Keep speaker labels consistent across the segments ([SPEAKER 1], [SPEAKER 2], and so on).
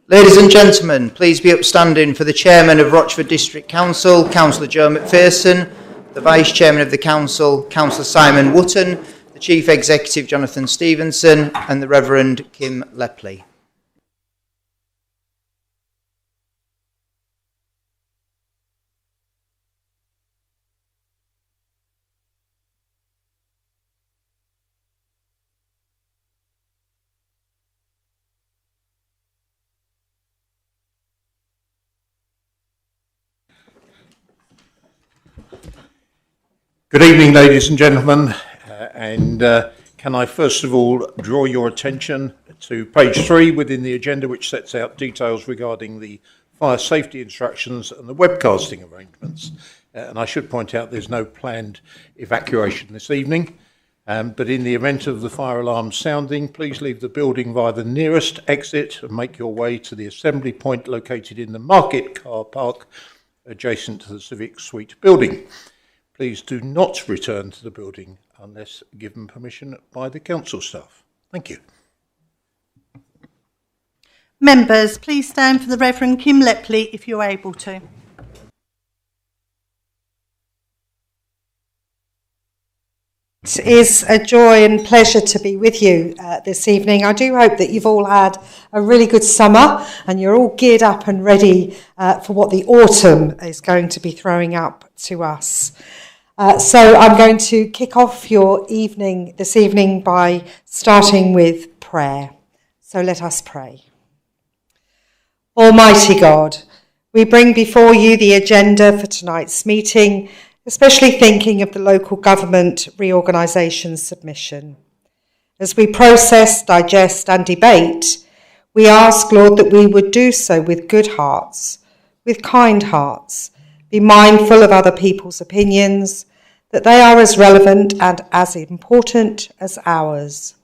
[SPEAKER 1] Ladies and gentlemen, please be upstanding for the Chairman of Rochford District Council, Councillor Joe McPherson, the Vice Chairman of the Council, Councillor Simon Wootton, the Chief Executive Jonathan Stevenson, and the Reverend Kim Lepley.
[SPEAKER 2] Good evening, ladies and gentlemen, can I first of all draw your attention to page 3 within the agenda, which sets out details regarding the fire safety instructions and the webcasting arrangements. And I should point out there's no planned evacuation this evening, but in the event of the fire alarm sounding, please leave the building via the nearest exit and make your way to the assembly point located in the Market car park adjacent to the Civic Suite building. Please do not return to the building unless given permission by the council staff. Thank you.
[SPEAKER 3] Members, please stand for the Reverend Kim Lepley if you're able to.
[SPEAKER 4] It is a joy and pleasure to be with you this evening. I do hope that you've all had a really good summer and you're all geared up and ready for what the autumn is going to be throwing up to us. So I'm going to kick off your evening this evening by starting with prayer. So let us pray. Almighty God, we bring before you the agenda for tonight's meeting, especially thinking of the local government reorganisation submission. As we process, digest and debate, we ask, Lord, that we would do so with good hearts, with kind hearts, be mindful of other people's opinions, that they are as relevant and as important as ours.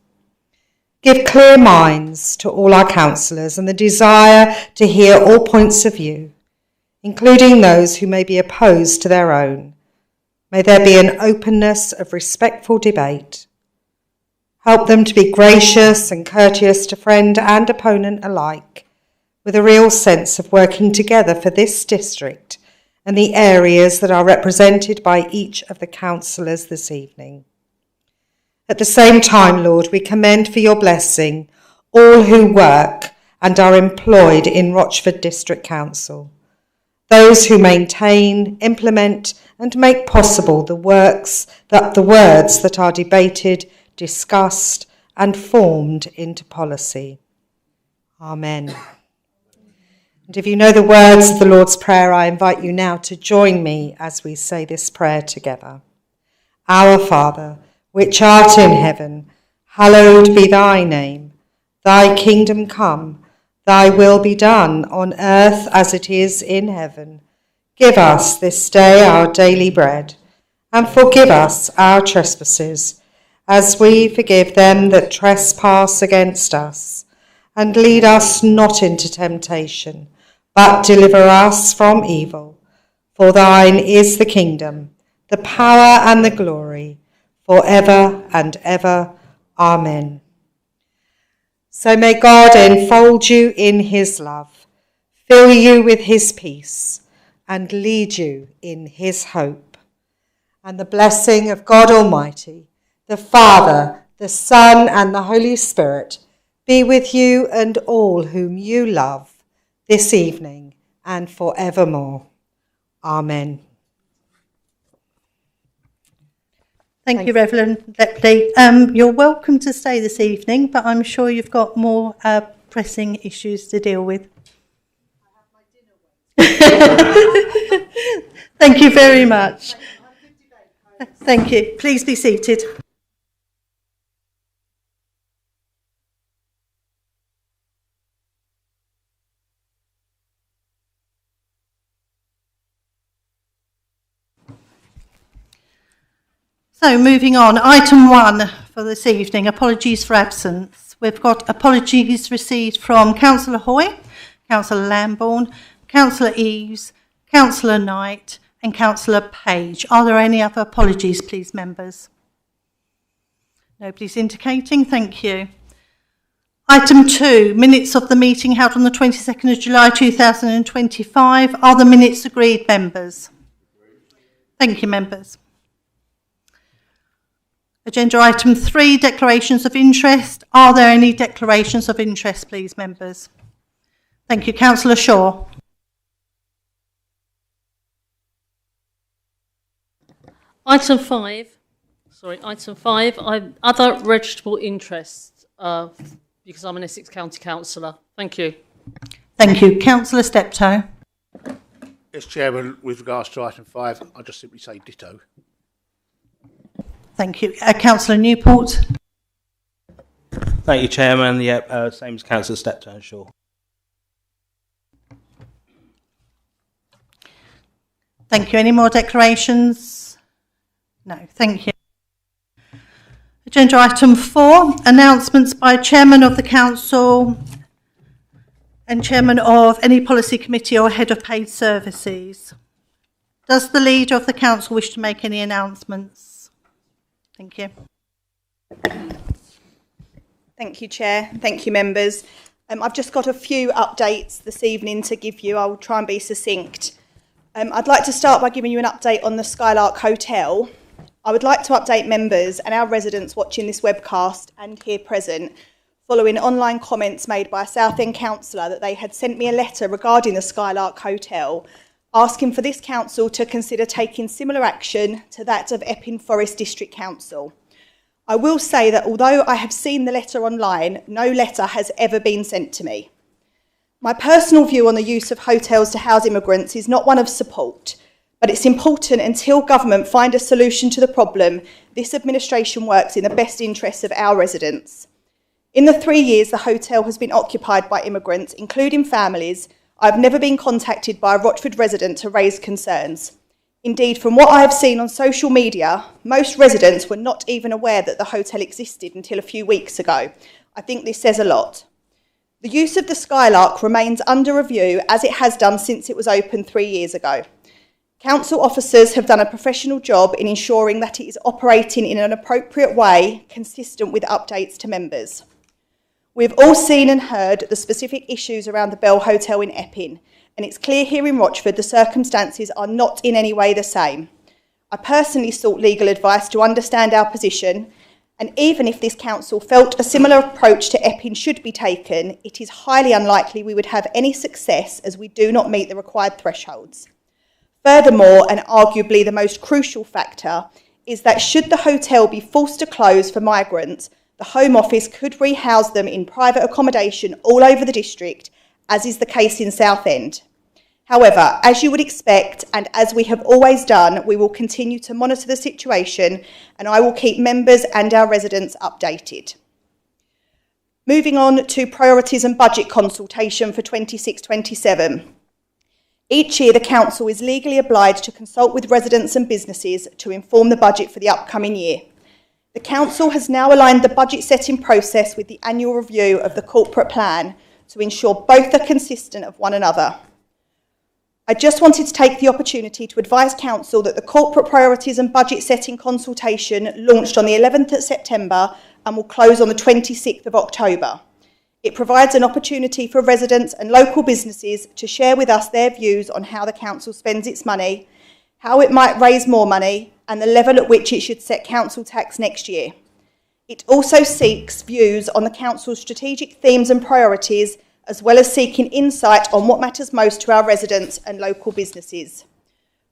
[SPEAKER 4] Give clear minds to all our councillors and the desire to hear all points of view, including those who may be opposed to their own. May there be an openness of respectful debate. Help them to be gracious and courteous to friend and opponent alike, with a real sense of working together for this district and the areas that are represented by each of the councillors this evening. At the same time, Lord, we commend for your blessing all who work and are employed in Rochford District Council, those who maintain, implement and make possible the words that are debated, discussed and formed into policy. Amen. And if you know the words of the Lord's Prayer, I invite you now to join me as we say this prayer together. Our Father, which art in heaven, hallowed be thy name. Thy kingdom come, thy will be done on earth as it is in heaven. Give us this day our daily bread, and forgive us our trespasses, as we forgive them that trespass against us. And lead us not into temptation, but deliver us from evil. For thine is the kingdom, the power and the glory, for ever and ever. Amen. So may God enfold you in his love, fill you with his peace, and lead you in his hope. And the blessing of God Almighty, the Father, the Son, and the Holy Spirit be with you and all whom you love this evening and forevermore. Amen.
[SPEAKER 3] Thank you, Reverend Lepley. You're welcome to stay this evening, but I'm sure you've got more pressing issues to deal with. Thank you very much. Thank you. Please be seated. So moving on, item 1 for this evening, apologies for absence. We've got apologies received from Councillor Hoy, Councillor Lambourne, Councillor Eves, Councillor Knight and Councillor Page. Are there any other apologies, please, members? Nobody's indicating, thank you. Item 2, minutes of the meeting held on the 22nd of July 2025. Are the minutes agreed, members? Thank you, members. Agenda item 3, declarations of interest. Are there any declarations of interest, please, members? Thank you. Councillor Shaw.
[SPEAKER 5] Item 5, other registrable interests, because I'm an Essex County Councillor. Thank you.
[SPEAKER 3] Thank you. Councillor Steptoe.
[SPEAKER 6] Yes, Chairman, with regards to item 5, I'll just simply say ditto.
[SPEAKER 3] Thank you. Councillor Newport.
[SPEAKER 7] Thank you, Chairman. Same as Councillor Steptoe and Shaw.
[SPEAKER 3] Thank you. Any more declarations? No. Thank you. Agenda item 4, announcements by Chairman of the Council and Chairman of any policy committee or head of paid services. Does the Leader of the Council wish to make any announcements? Thank you.
[SPEAKER 8] Thank you, Chair. Thank you, members. I've just got a few updates this evening to give you. I'll try and be succinct. I'd like to start by giving you an update on the Skylark Hotel. I would like to update members and our residents watching this webcast and here present following online comments made by a Southend councillor that they had sent me a letter regarding the Skylark Hotel, asking for this council to consider taking similar action to that of Epping Forest District Council. I will say that although I have seen the letter online, no letter has ever been sent to me. My personal view on the use of hotels to house immigrants is not one of support, but it's important until government find a solution to the problem, this administration works in the best interests of our residents. In the 3 years the hotel has been occupied by immigrants, including families, I've never been contacted by a Rochford resident to raise concerns. Indeed, from what I have seen on social media, most residents were not even aware that the hotel existed until a few weeks ago. I think this says a lot. The use of the Skylark remains under review as it has done since it was opened 3 years ago. Council officers have done a professional job in ensuring that it is operating in an appropriate way, consistent with updates to members. We've all seen and heard the specific issues around the Bell Hotel in Epping, and it's clear here in Rochford the circumstances are not in any way the same. I personally sought legal advice to understand our position, and even if this council felt a similar approach to Epping should be taken, it is highly unlikely we would have any success as we do not meet the required thresholds. Furthermore, and arguably the most crucial factor, is that should the hotel be forced to close for migrants, the Home Office could rehouse them in private accommodation all over the district, as is the case in Southend. However, as you would expect, and as we have always done, we will continue to monitor the situation, and I will keep members and our residents updated. Moving on to priorities and budget consultation for 26-27. Each year, the Council is legally obliged to consult with residents and businesses to inform the budget for the upcoming year. The Council has now aligned the budget setting process with the annual review of the corporate plan to ensure both are consistent of one another. I just wanted to take the opportunity to advise Council that the corporate priorities and budget setting consultation launched on the 11th of September and will close on the 26th of October. It provides an opportunity for residents and local businesses to share with us their views on how the Council spends its money, how it might raise more money, and the level at which it should set council tax next year. It also seeks views on the Council's strategic themes and priorities, as well as seeking insight on what matters most to our residents and local businesses.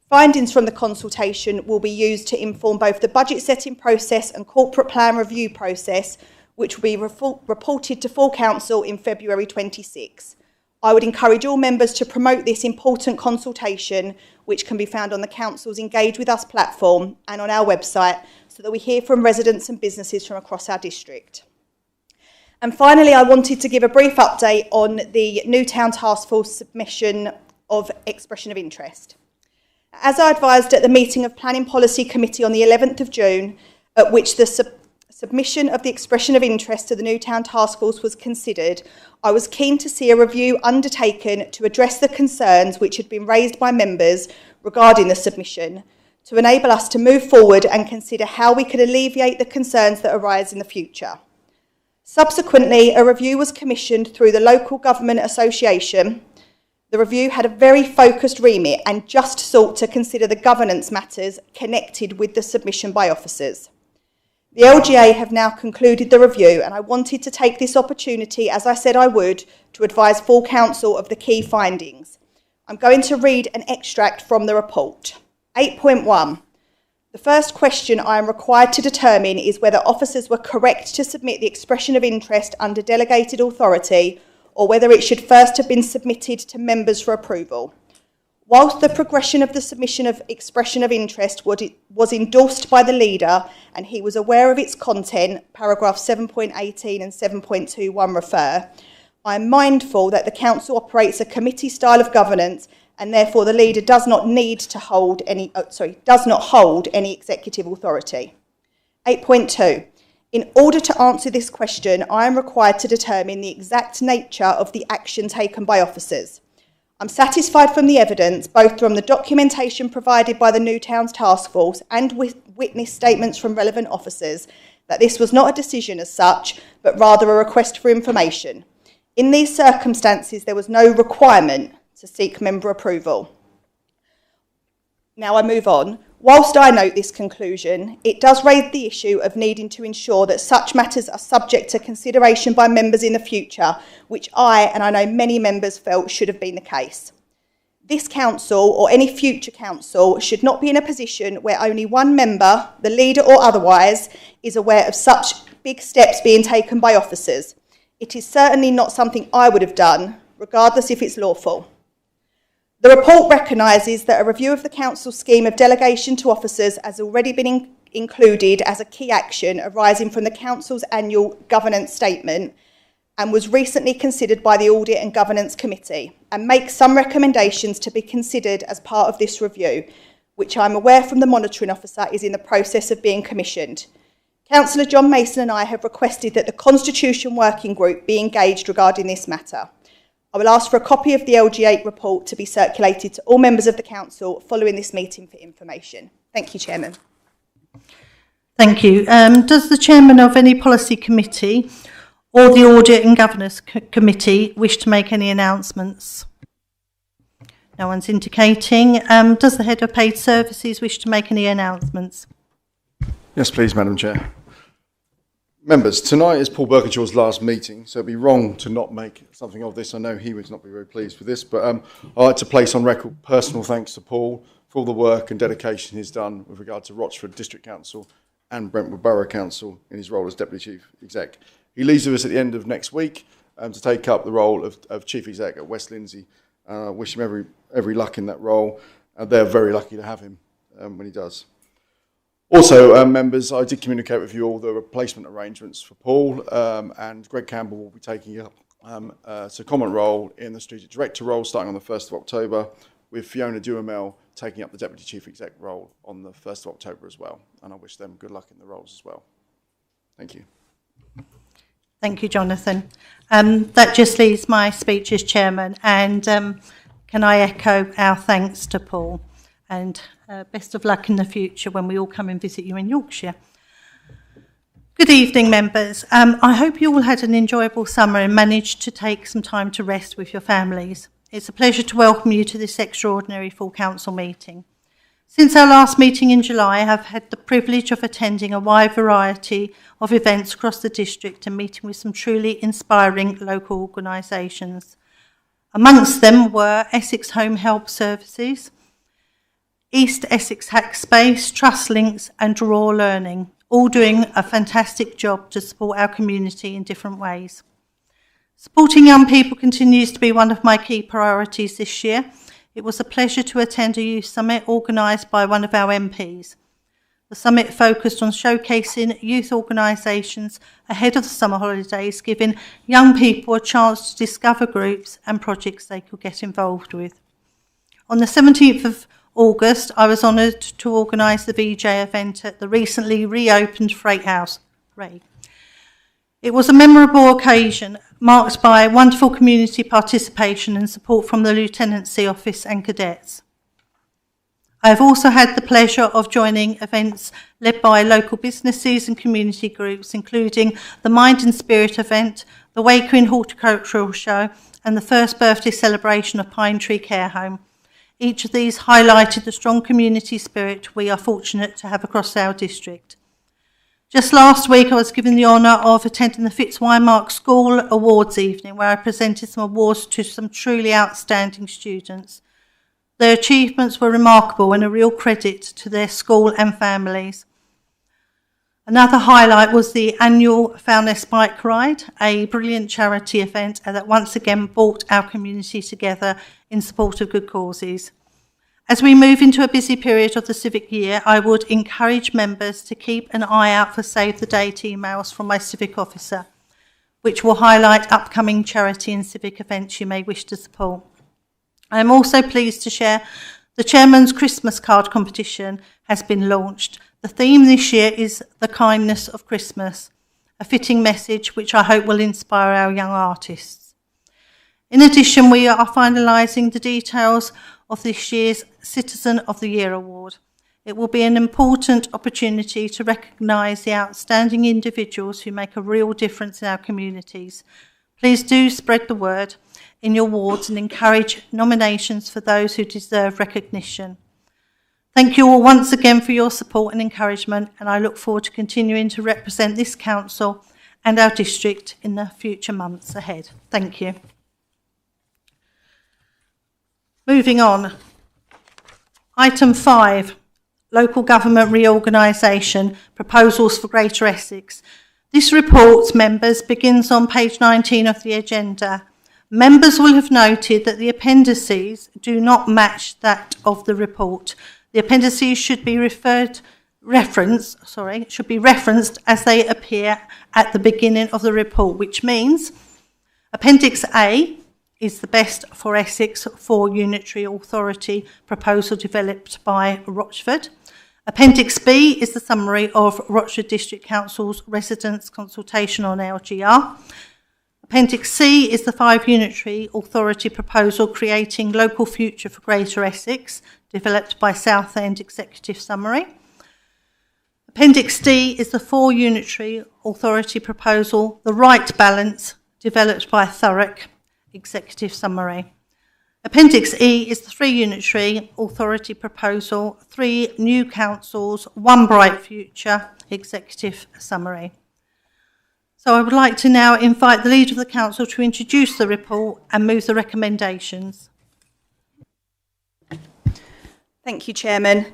[SPEAKER 8] Findings from the consultation will be used to inform both the budget setting process and corporate plan review process, which will be reported to full council in February 26. I would encourage all members to promote this important consultation, which can be found on the Council's Engage With Us platform and on our website, so that we hear from residents and businesses from across our district. And finally, I wanted to give a brief update on the Newtown Task Force submission of expression of interest. As I advised at the meeting of Planning Policy Committee on the 11th of June, at which the submission of the expression of interest to the Newtown Task Force was considered, I was keen to see a review undertaken to address the concerns which had been raised by members regarding the submission, to enable us to move forward and consider how we could alleviate the concerns that arise in the future. Subsequently, a review was commissioned through the Local Government Association. The review had a very focused remit and just sought to consider the governance matters connected with the submission by officers. The LGA have now concluded the review, and I wanted to take this opportunity, as I said I would, to advise full council of the key findings. I'm going to read an extract from the report. 8.1. The first question I am required to determine is whether officers were correct to submit the expression of interest under delegated authority, or whether it should first have been submitted to members for approval. Whilst the progression of the submission of expression of interest was endorsed by the leader and he was aware of its content, paragraph 7.18 and 7.21 refer, I am mindful that the council operates a committee style of governance and therefore the leader does not hold any executive authority. 8.2. In order to answer this question, I am required to determine the exact nature of the action taken by officers. I'm satisfied from the evidence, both from the documentation provided by the New Towns Task Force and witness statements from relevant officers, that this was not a decision as such, but rather a request for information. In these circumstances, there was no requirement to seek member approval. Now I move on. Whilst I note this conclusion, it does raise the issue of needing to ensure that such matters are subject to consideration by members in the future, which and I know many members felt should have been the case. This council, or any future council, should not be in a position where only one member, the leader or otherwise, is aware of such big steps being taken by officers. It is certainly not something I would have done, regardless if it's lawful. The report recognises that a review of the council's scheme of delegation to officers has already been included as a key action arising from the council's annual governance statement and was recently considered by the Audit and Governance Committee, and makes some recommendations to be considered as part of this review, which I'm aware from the monitoring officer is in the process of being commissioned. Councillor John Mason and I have requested that the Constitution Working Group be engaged regarding this matter. I will ask for a copy of the LG8 report to be circulated to all members of the council following this meeting for information. Thank you, Chairman.
[SPEAKER 3] Thank you. Does the chairman of any policy committee or the Audit and Governance Committee wish to make any announcements? No one's indicating. Does the head of paid services wish to make any announcements?
[SPEAKER 9] Yes, please, Madam Chair. Members, tonight is Paul Birkinshaw's last meeting, so it'd be wrong to not make something of this. I know he would not be very pleased with this, but I'd like to place on record personal thanks to Paul for all the work and dedication he's done with regard to Rochford District Council and Brentwood Borough Council in his role as Deputy Chief Exec. He leaves with us at the end of next week to take up the role of Chief Exec at West Lindsey. Wish him every luck in that role. They're very lucky to have him when he does. Also, members, I did communicate with you all the replacement arrangements for Paul, and Greg Campbell will be taking up a secondment role in the Strategic Director role starting on the 1st of October, with Fiona Duhamel taking up the Deputy Chief Exec role on the 1st of October as well. And I wish them good luck in the roles as well. Thank you.
[SPEAKER 3] Thank you, Jonathan. That just leaves my speech as chairman, and can I echo our thanks to Paul, and best of luck in the future when we all come and visit you in Yorkshire. Good evening, members. I hope you all had an enjoyable summer and managed to take some time to rest with your families. It's a pleasure to welcome you to this extraordinary full council meeting. Since our last meeting in July, I have had the privilege of attending a wide variety of events across the district and meeting with some truly inspiring local organisations. Amongst them were Essex Home Help Services, East Essex Hackspace, TrustLinks and Draw Learning, all doing a fantastic job to support our community in different ways. Supporting young people continues to be one of my key priorities this year. It was a pleasure to attend a youth summit organised by one of our MPs. The summit focused on showcasing youth organisations ahead of the summer holidays, giving young people a chance to discover groups and projects they could get involved with. On the 17th of August, I was honoured to organise the VJ event at the recently reopened Freight House. It was a memorable occasion marked by wonderful community participation and support from the Lieutenancy Office and cadets. I have also had the pleasure of joining events led by local businesses and community groups, including the Mind and Spirit event, the Wakerin Horticultural Show, and the first birthday celebration of Pine Tree Care Home. Each of these highlighted the strong community spirit we are fortunate to have across our district. Just last week, I was given the honour of attending the Fitzwymark School Awards evening, where I presented some awards to some truly outstanding students. Their achievements were remarkable and a real credit to their school and families. Another highlight was the annual Foulness Bike Ride, a brilliant charity event that once again brought our community together in support of good causes. As we move into a busy period of the civic year, I would encourage members to keep an eye out for Save the Date emails from my civic officer, which will highlight upcoming charity and civic events you may wish to support. I am also pleased to share the Chairman's Christmas card competition has been launched. The theme this year is the kindness of Christmas, a fitting message which I hope will inspire our young artists. In addition, we are finalising the details of this year's Citizen of the Year Award. It will be an important opportunity to recognise the outstanding individuals who make a real difference in our communities. Please do spread the word in your wards and encourage nominations for those who deserve recognition. Thank you all once again for your support and encouragement, and I look forward to continuing to represent this council and our district in the future months ahead. Thank you. Moving on. Item 5, Local Government Reorganisation, Proposals for Greater Essex. This report, members, begins on page 19 of the agenda. Members will have noted that the appendices do not match that of the report. The appendices should be referenced as they appear at the beginning of the report, which means Appendix A is the Best for Essex 4 Unitary Authority proposal developed by Rochford. Appendix B is the summary of Rochford District Council's residents' consultation on LGR. Appendix C is the 5 Unitary Authority proposal creating local future for Greater Essex, developed by Southend Executive Summary. Appendix D is the 4 Unitary Authority proposal, the Right Balance, developed by Thurrock Executive Summary. Appendix E is the 3 Unitary Authority proposal, 3 new councils, 1 bright future, Executive Summary. So I would like to now invite the Leader of the Council to introduce the report and move the recommendations.
[SPEAKER 8] Thank you, Chairman.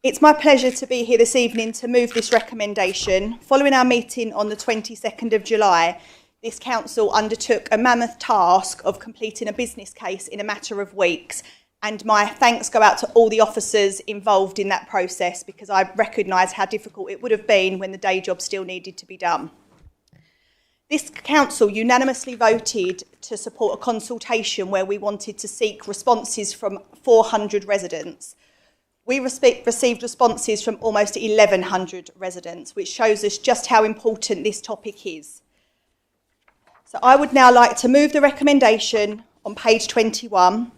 [SPEAKER 8] It's my pleasure to be here this evening to move this recommendation. Following our meeting on the 22nd of July, this council undertook a mammoth task of completing a business case in a matter of weeks, and my thanks go out to all the officers involved in that process because I recognise how difficult it would have been when the day job still needed to be done. This council unanimously voted to support a consultation where we wanted to seek responses from 400 residents. We received responses from almost 1,100 residents, which shows us just how important this topic is. So I would now like to move the recommendation on page 21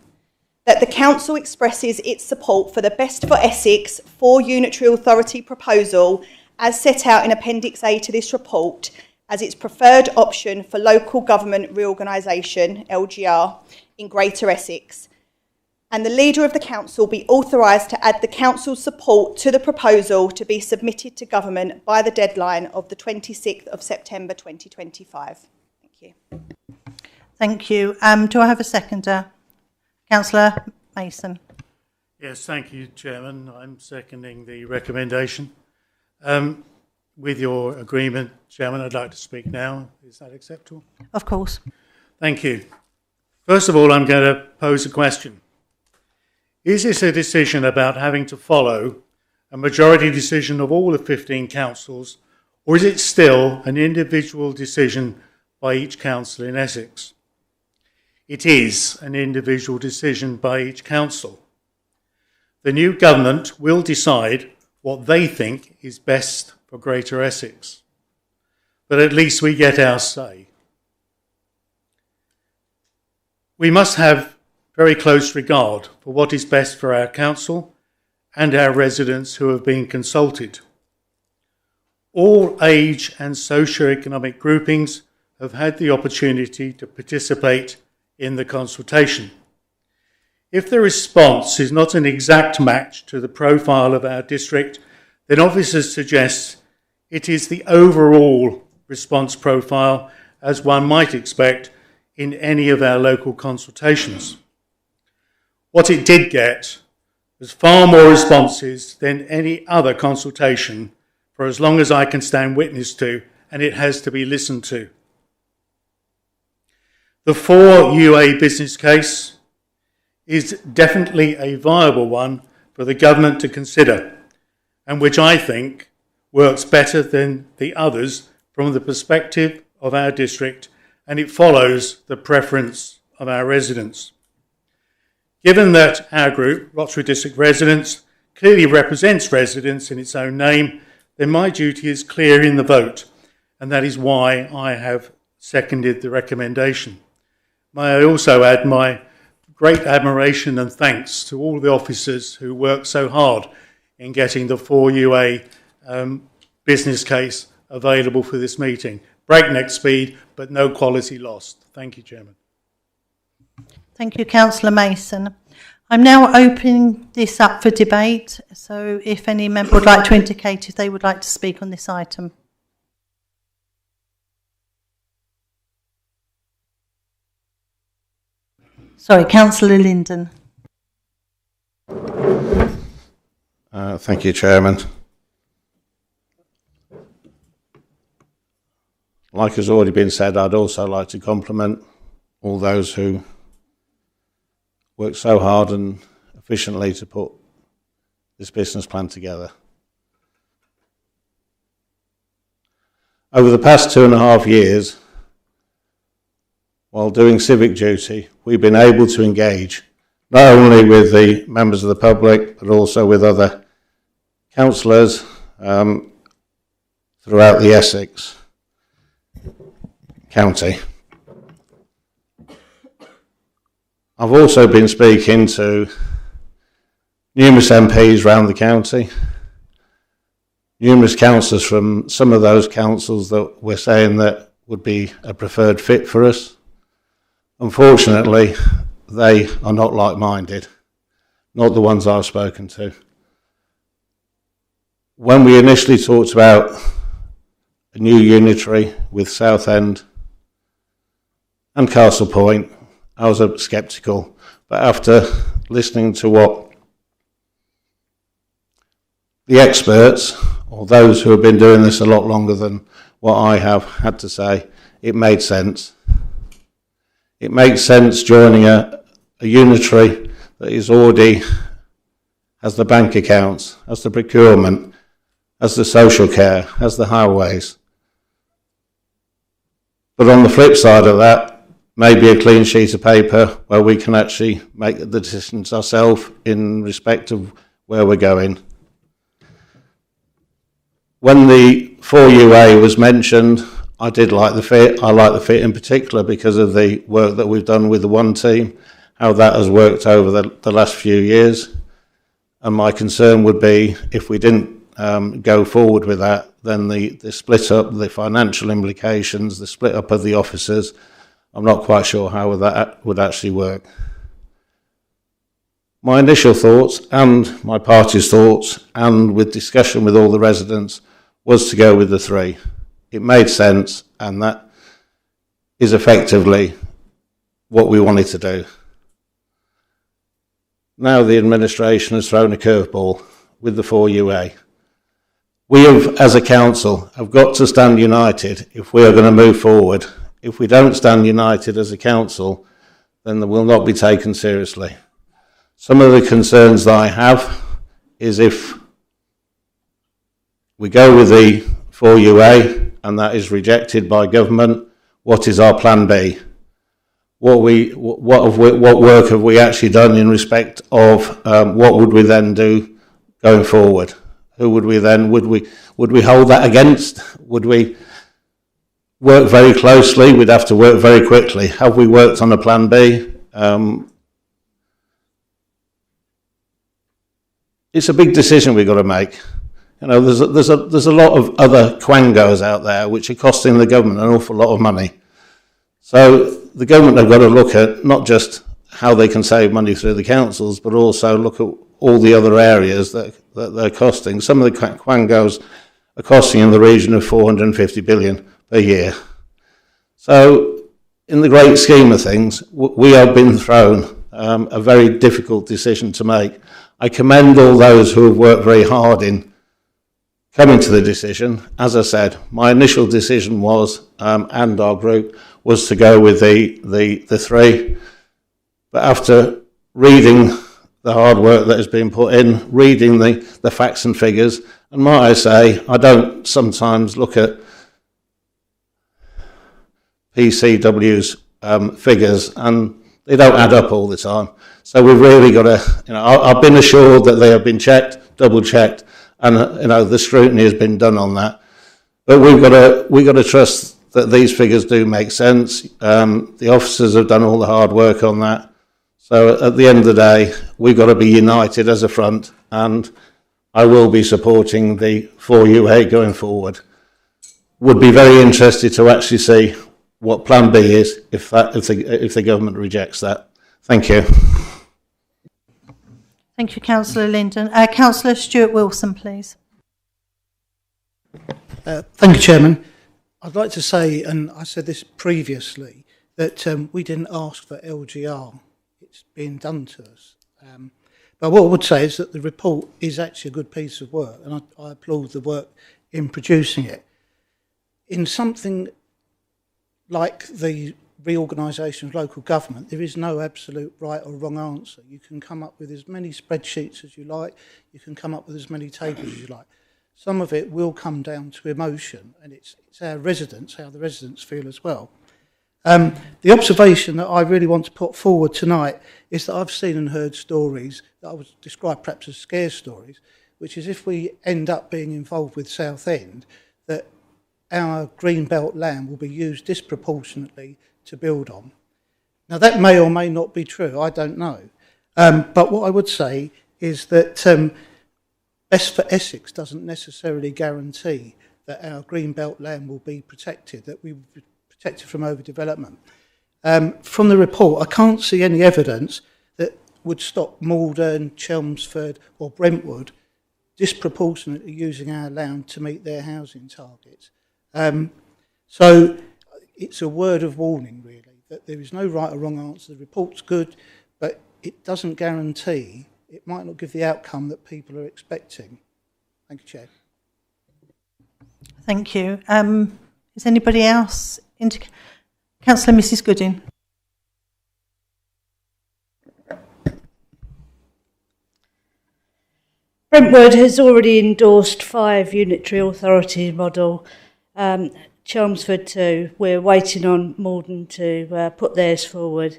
[SPEAKER 8] that the council expresses its support for the Best for Essex 4 Unitary Authority proposal as set out in Appendix A to this report as its preferred option for local government reorganisation, LGR, in Greater Essex, and the Leader of the Council be authorised to add the Council's support to the proposal to be submitted to Government by the deadline of the 26th of September 2025. Thank you.
[SPEAKER 3] Thank you. Do I have a seconder? Councillor Mason.
[SPEAKER 10] Yes, thank you, Chairman. I'm seconding the recommendation. With your agreement, Chairman, I'd like to speak now. Is that acceptable?
[SPEAKER 3] Of course.
[SPEAKER 10] Thank you. First of all, I'm going to pose a question. Is this a decision about having to follow a majority decision of all the 15 councils, or is it still an individual decision by each council in Essex? It is an individual decision by each council. The new government will decide what they think is best for Greater Essex, but at least we get our say. We must have very close regard for what is best for our council and our residents who have been consulted. All age and socio-economic groupings have had the opportunity to participate in the consultation. If the response is not an exact match to the profile of our district, then officers suggest it is the overall response profile as one might expect in any of our local consultations. What it did get was far more responses than any other consultation for as long as I can stand witness to, and it has to be listened to. The 4 UA business case is definitely a viable one for the government to consider, and which I think works better than the others from the perspective of our district, and it follows the preference of our residents. Given that our group, Roxbury District Residents, clearly represents residents in its own name, then my duty is clear in the vote, and that is why I have seconded the recommendation. May I also add my great admiration and thanks to all the officers who worked so hard in getting the 4 UA business case available for this meeting. Breakneck speed, but no quality lost. Thank you, Chairman.
[SPEAKER 3] Thank you, Councillor Mason. I'm now opening this up for debate, so if any member would like to indicate if they would like to speak on this item. Sorry, Councillor Linden.
[SPEAKER 11] Thank you, Chairman. Like has already been said, I'd also like to compliment all those who worked so hard and efficiently to put this business plan together. Over the past 2.5 years, while doing civic duty, we've been able to engage not only with the members of the public, but also with other councillors throughout the Essex County. I've also been speaking to numerous MPs around the county, numerous councillors from some of those councils that we're saying that would be a preferred fit for us. Unfortunately, they are not like-minded, not the ones I've spoken to. When we initially talked about a new unitary with Southend and Castle Point, I was sceptical, but after listening to what the experts, or those who have been doing this a lot longer than what I have had to say, it made sense. It makes sense joining a unitary that is already has the bank accounts, has the procurement, has the social care, has the highways. But on the flip side of that, maybe a clean sheet of paper where we can actually make the decisions ourselves in respect of where we're going. When the 4 UA was mentioned, I did like the fit. I like the fit in particular because of the work that we've done with the one team, how that has worked over the last few years. And my concern would be if we didn't go forward with that, then the split up, the financial implications, the split up of the officers, I'm not quite sure how that would actually work. My initial thoughts and my party's thoughts, and with discussion with all the residents, was to go with the 3. It made sense, and that is effectively what we wanted to do. Now the administration has thrown a curveball with the 4 UA. We have, as a council, have got to stand united if we are going to move forward. If we don't stand united as a council, then they will not be taken seriously. Some of the concerns that I have is if we go with the 4 UA and that is rejected by government, what is our plan B? What work have we actually done in respect of what would we then do going forward? Who would we then, would we hold that against? Would we work very closely? We'd have to work very quickly. Have we worked on a plan B? it's a big decision we've got to make. You know, there's a lot of other quangos out there which are costing the government an awful lot of money. So the government have got to look at not just how they can save money through the councils, but also look at all the other areas that they're costing. Some of the quangos are costing in the region of 450 billion per year. So in the great scheme of things, we have been thrown a very difficult decision to make. I commend all those who have worked very hard in coming to the decision. As I said, my initial decision was, and our group, was to go with the three. But after reading the hard work that has been put in, reading the facts and figures, and might I say, I don't sometimes look at PCW's figures, and they don't add up all the time. So we've really got to, I've been assured that they have been checked, double checked, and the scrutiny has been done on that. But we've got to trust that these figures do make sense. The officers have done all the hard work on that. So at the end of the day, we've got to be united as a front, and I will be supporting the 4UA going forward. Would be very interested to actually see what Plan B is if the government rejects that. Thank you.
[SPEAKER 3] Thank you, Councillor Linden. Councillor Stuart Wilson, please.
[SPEAKER 12] Thank you, Chairman. I'd like to say, and I said this previously, that we didn't ask for LGR. It's being done to us. But what I would say is that the report is actually a good piece of work, and I applaud the work in producing it. In something like the reorganisation of local government, there is no absolute right or wrong answer. You can come up with as many spreadsheets as you like, you can come up with as many tables as you like. Some of it will come down to emotion, and it's our residents, how the residents feel as well. The observation that I really want to put forward tonight is that I've seen and heard stories that I would describe perhaps as scare stories, which is if we end up being involved with Southend, that our greenbelt land will be used disproportionately to build on. Now that may or may not be true, I don't know. But what I would say is that Best for Essex doesn't necessarily guarantee that our greenbelt land will be protected, that we will be protected from overdevelopment. From the report, I can't see any evidence that would stop Malden, Chelmsford or Brentwood disproportionately using our land to meet their housing targets. So it's a word of warning, really, that there is no right or wrong answer. The report's good, but it doesn't guarantee, it might not give the outcome that people are expecting. Thank you, Chair.
[SPEAKER 3] Thank you. Is anybody else? Councillor Mrs Gooding.
[SPEAKER 13] Brentwood has already endorsed 5 unitary authority model. Chelmsford too. We're waiting on Malden to put theirs forward.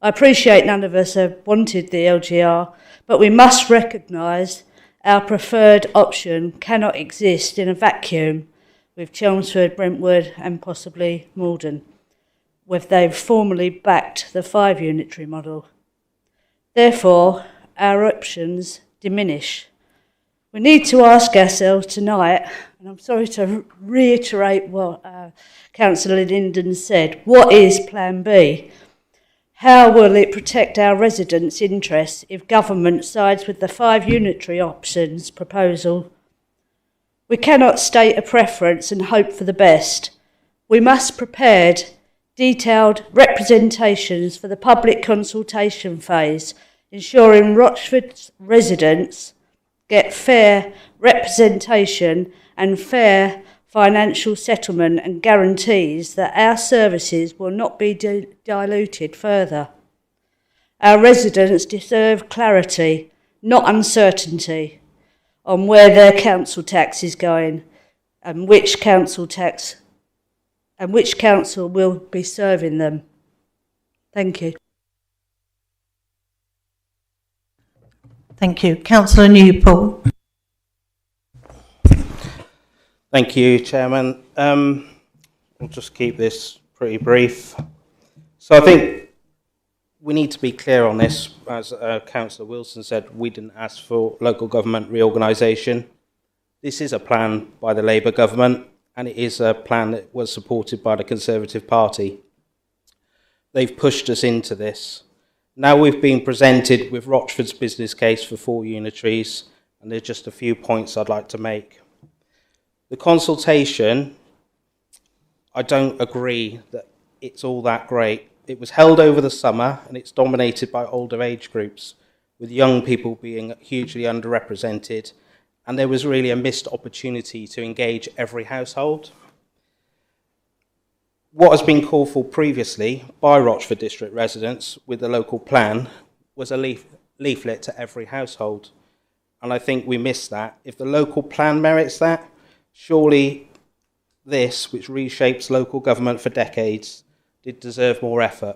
[SPEAKER 13] I appreciate none of us have wanted the LGR, but we must recognise our preferred option cannot exist in a vacuum with Chelmsford, Brentwood and possibly Malden, if they've formally backed the 5 unitary model. Therefore, our options diminish. We need to ask ourselves tonight, and I'm sorry to reiterate what Councillor Linden said, what is Plan B? How will it protect our residents' interests if government sides with the 5 unitary options proposal? We cannot state a preference and hope for the best. We must prepare detailed representations for the public consultation phase, ensuring Rochford's residents get fair representation and fair financial settlement and guarantees that our services will not be diluted further. Our residents deserve clarity, not uncertainty, on where their council tax is going and which council will be serving them. Thank you.
[SPEAKER 3] Thank you. Councillor Newport.
[SPEAKER 7] Thank you, Chairman. We'll just keep this pretty brief. So I think we need to be clear on this. As Councillor Wilson said, we didn't ask for local government reorganisation. This is a plan by the Labour government, and it is a plan that was supported by the Conservative Party. They've pushed us into this. Now we've been presented with Rochford's business case for 4 unitaries, and there's just a few points I'd like to make. The consultation, I don't agree that it's all that great. It was held over the summer, and it's dominated by older age groups, with young people being hugely underrepresented, and there was really a missed opportunity to engage every household. What has been called for previously by Rochford District residents with the local plan was a leaflet to every household. And I think we missed that. If the local plan merits that, surely this, which reshapes local government for decades, did deserve more effort.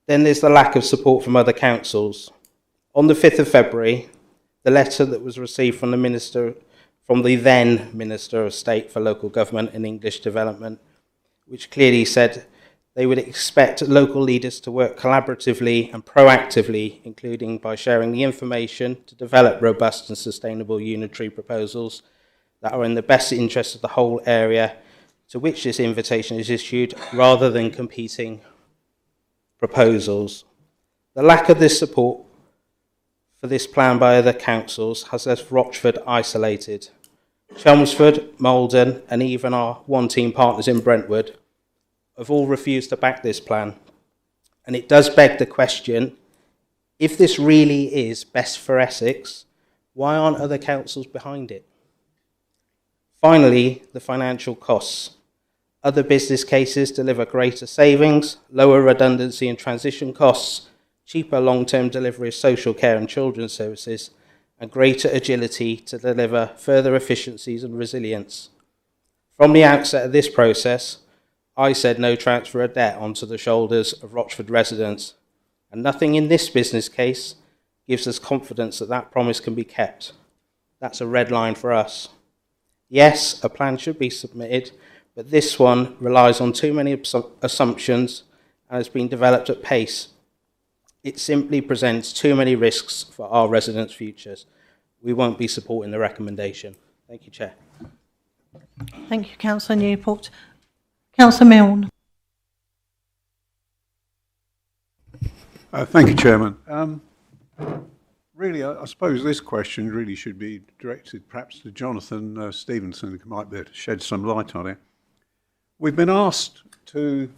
[SPEAKER 7] Then there's the lack of support from other councils. On the 5th of February, the letter that was received from the then Minister of State for Local Government and English Development, which clearly said they would expect local leaders to work collaboratively and proactively, including by sharing the information to develop robust and sustainable unitary proposals that are in the best interest of the whole area to which this invitation is issued, rather than competing proposals. The lack of this support for this plan by other councils has left Rochford isolated. Chelmsford, Malden, and even our one-team partners in Brentwood have all refused to back this plan. And it does beg the question, if this really is best for Essex, why aren't other councils behind it? Finally, the financial costs. Other business cases deliver greater savings, lower redundancy and transition costs, cheaper long-term delivery of social care and children's services, and greater agility to deliver further efficiencies and resilience. From the outset of this process, I said no transfer of debt onto the shoulders of Rochford residents, and nothing in this business case gives us confidence that that promise can be kept. That's a red line for us. Yes, a plan should be submitted, but this one relies on too many assumptions and has been developed at pace. It simply presents too many risks for our residents' futures. We won't be supporting the recommendation. Thank you, Chair.
[SPEAKER 3] Thank you, Councillor Newport. Councillor Milne.
[SPEAKER 14] Thank you, Chairman. Really, I suppose this question really should be directed perhaps to Jonathan Stevenson, who might be able to shed some light on it. We've been asked to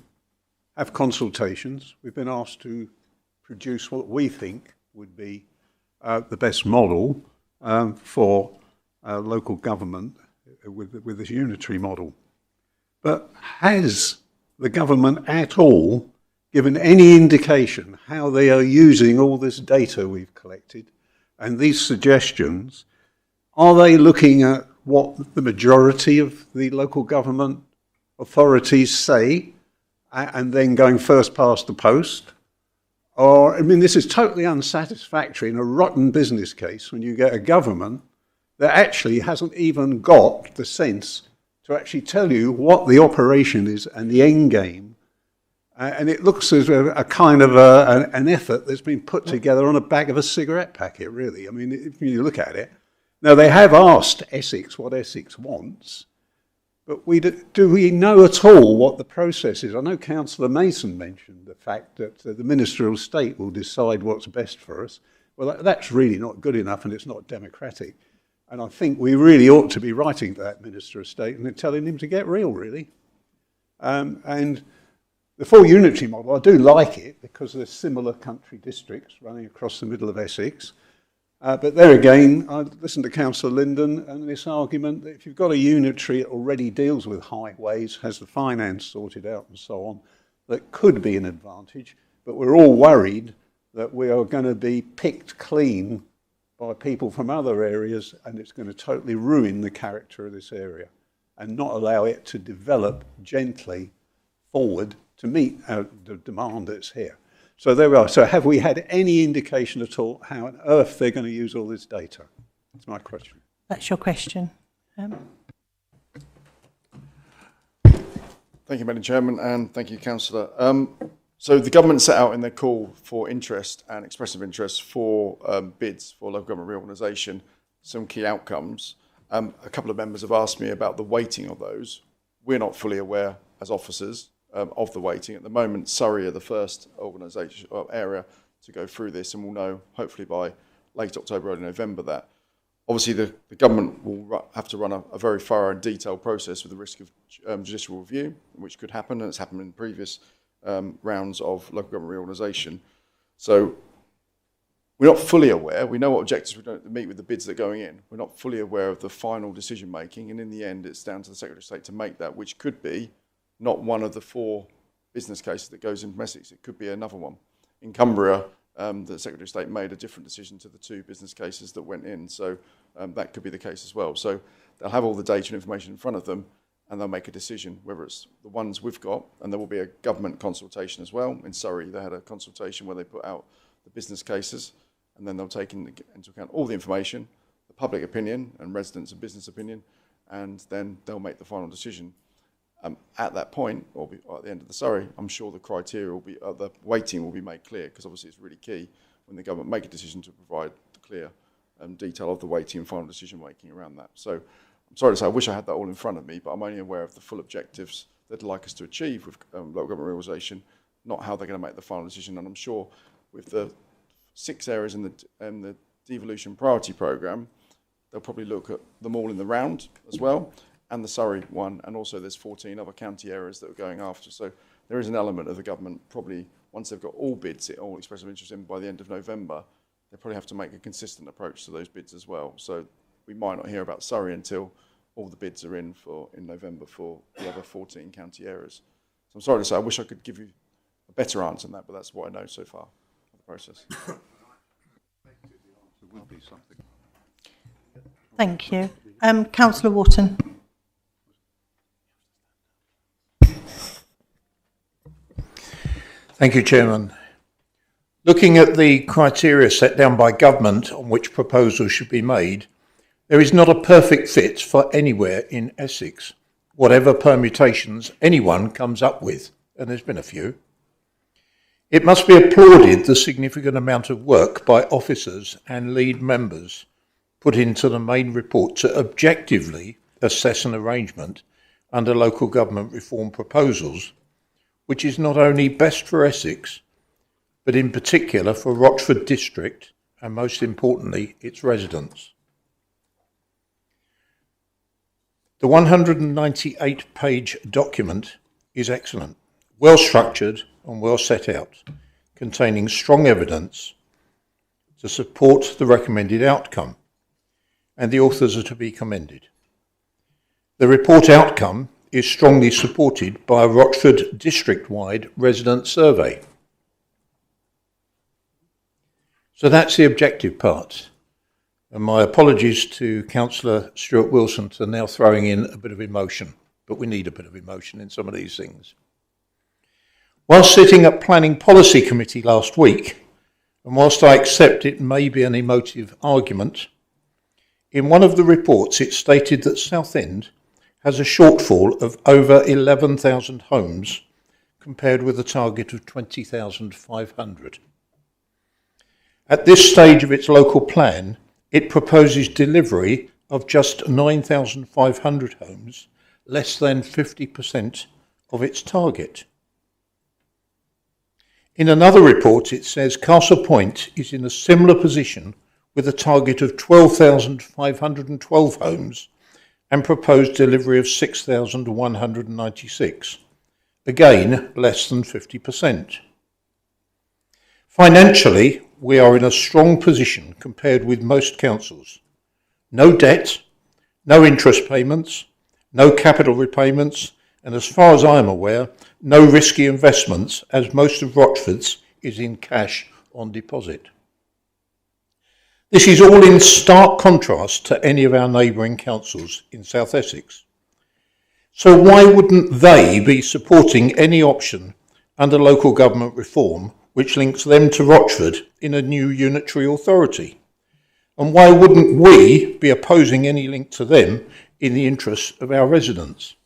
[SPEAKER 14] have consultations. We've been asked to produce what we think would be the best model for local government with this unitary model. But has the government at all given any indication how they are using all this data we've collected and these suggestions? Are they looking at what the majority of the local government authorities say and then going first past the post? Or, I mean, this is totally unsatisfactory in a rotten business case when you get a government that actually hasn't even got the sense to actually tell you what the operation is and the end game. And it looks as a kind of an effort that's been put together on a bag of a cigarette packet, really. I mean, if you look at it. Now, they have asked Essex what Essex wants, but do we know at all what the process is? I know Councillor Mason mentioned the fact that the Minister of State will decide what's best for us. Well, that's really not good enough, and it's not democratic. And I think we really ought to be writing to that Minister of State and telling him to get real, really. And the 4 unitary model, I do like it because there's similar country districts running across the middle of Essex. But there again, I listened to Councillor Linden and this argument that if you've got a unitary that already deals with highways, has the finance sorted out and so on, that could be an advantage. But we're all worried that we are going to be picked clean by people from other areas, and it's going to totally ruin the character of this area and not allow it to develop gently forward to meet the demand that's here. So there we are. So have we had any indication at all how on earth they're going to use all this data? That's my question.
[SPEAKER 3] That's your question.
[SPEAKER 9] Thank you, Madam Chairman, and thank you, Councillor. So the government set out in their call for interest and expressive interest for bids for local government reorganisation some key outcomes. A couple of members have asked me about the weighting of those. We're not fully aware as officers of the weighting. At the moment, Surrey are the first organisation or area to go through this, and we'll know hopefully by late October, early November that obviously the government will have to run a very thorough and detailed process with the risk of judicial review, which could happen, and it's happened in previous rounds of local government reorganisation. So we're not fully aware. We know what objectives we're going to meet with the bids that are going in. We're not fully aware of the final decision making, and in the end, it's down to the Secretary of State to make that, which could be not one of the 4 business cases that goes into Essex. It could be another one. In Cumbria, the Secretary of State made a different decision to the 2 business cases that went in, so that could be the case as well. So they'll have all the data and information in front of them, and they'll make a decision whether it's the ones we've got, and there will be a government consultation as well. In Surrey, they had a consultation where they put out the business cases, and then they'll take into account all the information, the public opinion and residents' and business opinion, and then they'll make the final decision. At that point, or at the end of the Surrey, I'm sure the criteria will be, the weighting will be made clear, because obviously it's really key when the government make a decision to provide the clear detail of the weighting and final decision making around that. So I'm sorry to say, I wish I had that all in front of me, but I'm only aware of the full objectives they'd like us to achieve with local government reorganisation, not how they're going to make the final decision. And I'm sure with the 6 areas in the devolution priority programme, they'll probably look at them all in the round as well, and the Surrey one, and also there's 14 other county areas that are going after. So there is an element of the government probably, once they've got all bids, all expressive interest in by the end of November, they probably have to make a consistent approach to those bids as well. So we might not hear about Surrey until all the bids are in November for the other 14 county areas. So I'm sorry to say, I wish I could give you a better answer than that, but that's what I know so far of the process.
[SPEAKER 3] Thank you. Councillor Wharton.
[SPEAKER 2] Thank you, Chairman. Looking at the criteria set down by government on which proposals should be made, there is not a perfect fit for anywhere in Essex, whatever permutations anyone comes up with, and there's been a few. It must be applauded the significant amount of work by officers and lead members put into the main report to objectively assess an arrangement under local government reform proposals, which is not only best for Essex, but in particular for Rochford District and most importantly, its residents. The 198-page document is excellent, well structured and well set out, containing strong evidence to support the recommended outcome, and the authors are to be commended. The report outcome is strongly supported by a Rochford district-wide resident survey. So that's the objective part. And my apologies to Councillor Stuart Wilson for now throwing in a bit of emotion, but we need a bit of emotion in some of these things. Whilst sitting at Planning Policy Committee last week, and whilst I accept it may be an emotive argument, in one of the reports it stated that Southend has a shortfall of over 11,000 homes compared with a target of 20,500. At this stage of its local plan, it proposes delivery of just 9,500 homes, less than 50% of its target. In another report, it says Castle Point is in a similar position with a target of 12,512 homes and proposed delivery of 6,196. Again, less than 50%. Financially, we are in a strong position compared with most councils. No debt, no interest payments, no capital repayments, and as far as I am aware, no risky investments, as most of Rochford's is in cash on deposit. This is all in stark contrast to any of our neighbouring councils in South Essex. So why wouldn't they be supporting any option under local government reform which links them to Rochford in a new unitary authority? And why wouldn't we be opposing any link to them in the interests of our residents?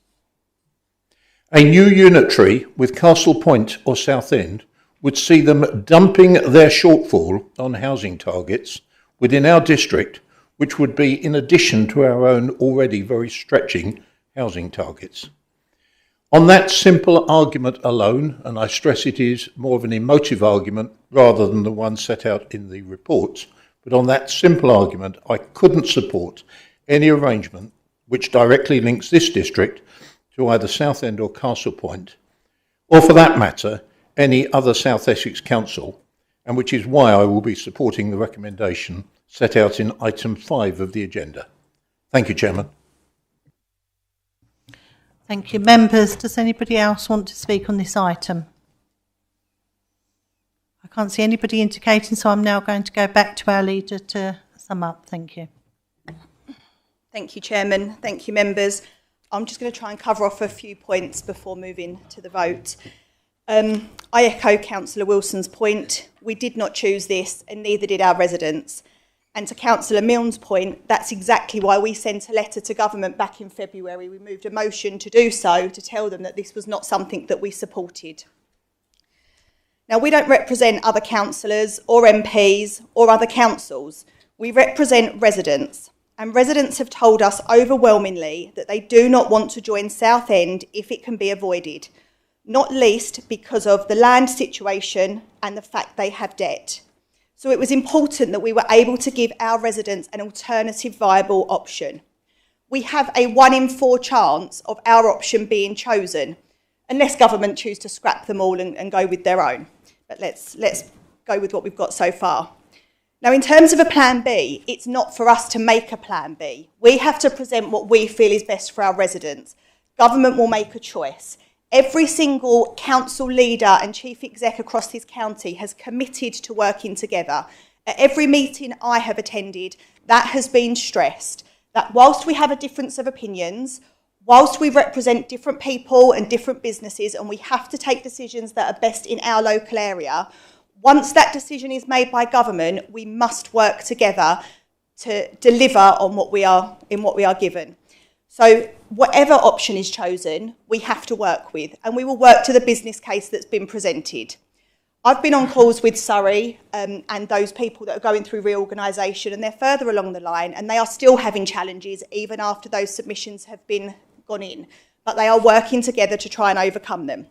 [SPEAKER 2] A new unitary with Castle Point or Southend would see them dumping their shortfall on housing targets within our district, which would be in addition to our own already very stretching housing targets. On that simple argument alone, and I stress it is more of an emotive argument rather than the one set out in the reports, but on that simple argument, I couldn't support any arrangement which directly links this district to either Southend or Castle Point, or for that matter, any other South Essex council, and which is why I will be supporting the recommendation set out in item 5 of the agenda. Thank you, Chairman.
[SPEAKER 3] Thank you. Members, does anybody else want to speak on this item? I can't see anybody indicating, so I'm now going to go back to our leader to sum up. Thank you.
[SPEAKER 8] Thank you, Chairman. Thank you, members. I'm just going to try and cover off a few points before moving to the vote. I echo Councillor Wilson's point. We did not choose this, and neither did our residents. And to Councillor Milne's point, that's exactly why we sent a letter to government back in February. We moved a motion to do so, to tell them that this was not something that we supported. Now, we don't represent other councillors or MPs or other councils. We represent residents. And residents have told us overwhelmingly that they do not want to join Southend if it can be avoided, not least because of the land situation and the fact they have debt. So it was important that we were able to give our residents an alternative viable option. We have a 1 in 4 chance of our option being chosen, unless government choose to scrap them all and go with their own. But let's go with what we've got so far. Now, in terms of a plan B, it's not for us to make a plan B. We have to present what we feel is best for our residents. Government will make a choice. Every single council leader and chief exec across this county has committed to working together. At every meeting I have attended, that has been stressed, that whilst we have a difference of opinions, whilst we represent different people and different businesses, and we have to take decisions that are best in our local area, once that decision is made by government, we must work together to deliver on what we are given. So whatever option is chosen, we have to work with, and we will work to the business case that's been presented. I've been on calls with Surrey and those people that are going through reorganisation, and they're further along the line, and they are still having challenges even after those submissions have been gone in, but they are working together to try and overcome them.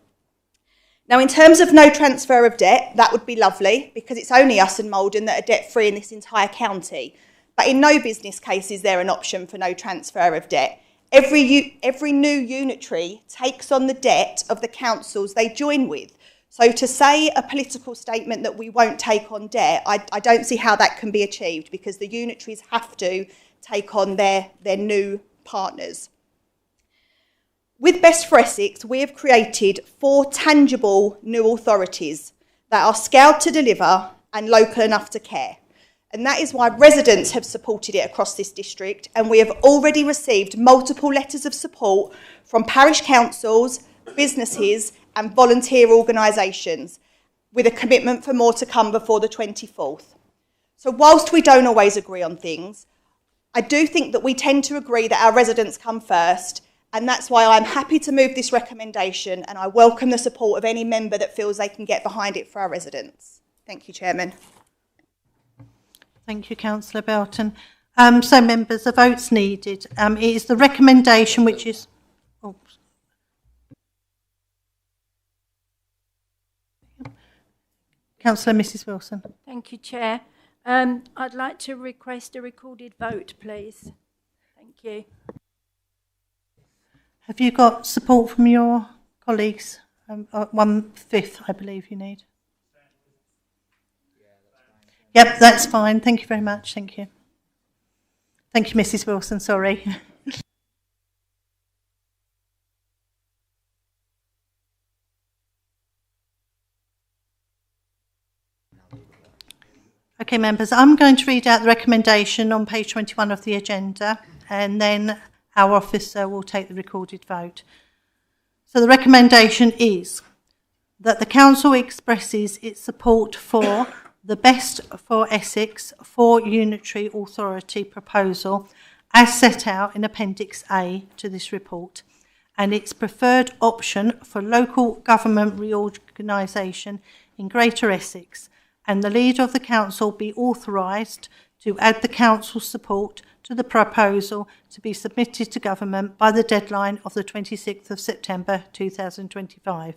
[SPEAKER 8] Now, in terms of no transfer of debt, that would be lovely, because it's only us and Maldon that are debt-free in this entire county. But in no business case is there an option for no transfer of debt. Every new unitary takes on the debt of the councils they join with. So to say a political statement that we won't take on debt, I don't see how that can be achieved, because the unitaries have to take on their new partners. With Best for Essex, we have created 4 tangible new authorities that are scaled to deliver and local enough to care. And that is why residents have supported it across this district, and we have already received multiple letters of support from parish councils, businesses and volunteer organisations, with a commitment for more to come before the 24th. So whilst we don't always agree on things, I do think that we tend to agree that our residents come first, and that's why I'm happy to move this recommendation, and I welcome the support of any member that feels they can get behind it for our residents. Thank you, Chairman.
[SPEAKER 3] Thank you, Councillor Belton. So, members, a vote's needed. It is the recommendation which is... Oh. Councillor Mrs Wilson.
[SPEAKER 15] Thank you, Chair. I'd like to request a recorded vote, please. Thank you.
[SPEAKER 3] Have you got support from your colleagues? 1/5, I believe you need. Yep, that's fine. Thank you very much. Thank you. Thank you, Mrs Wilson. Sorry. Okay, members, I'm going to read out the recommendation on page 21 of the agenda, and then our officer will take the recorded vote. So the recommendation is that the Council expresses its support for the Best for Essex 4 Unitary Authority proposal as set out in Appendix A to this report, and its preferred option for local government reorganisation in Greater Essex, and the leader of the council be authorised to add the council's support to the proposal to be submitted to government by the deadline of the 26th of September 2025.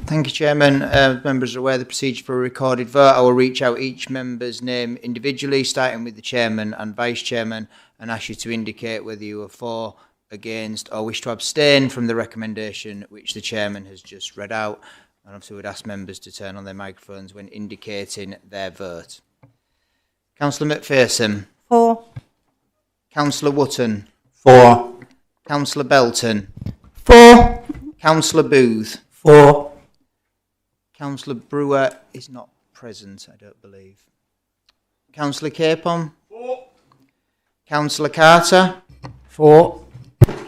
[SPEAKER 1] Thank you, Chairman. Members are aware of the procedure for a recorded vote. I will reach out each member's name individually, starting with the Chairman and Vice Chairman, and ask you to indicate whether you are for, against, or wish to abstain from the recommendation which the Chairman has just read out. And obviously would ask members to turn on their microphones when indicating their vote. Councillor McPherson.
[SPEAKER 3] For.
[SPEAKER 1] Councillor Wotton.
[SPEAKER 11] For.
[SPEAKER 1] Councillor Belton.
[SPEAKER 3] For.
[SPEAKER 1] Councillor Booth.
[SPEAKER 11] For.
[SPEAKER 1] Councillor Brewer is not present, I don't believe. Councillor Capon. For. Councillor Carter.
[SPEAKER 11] For.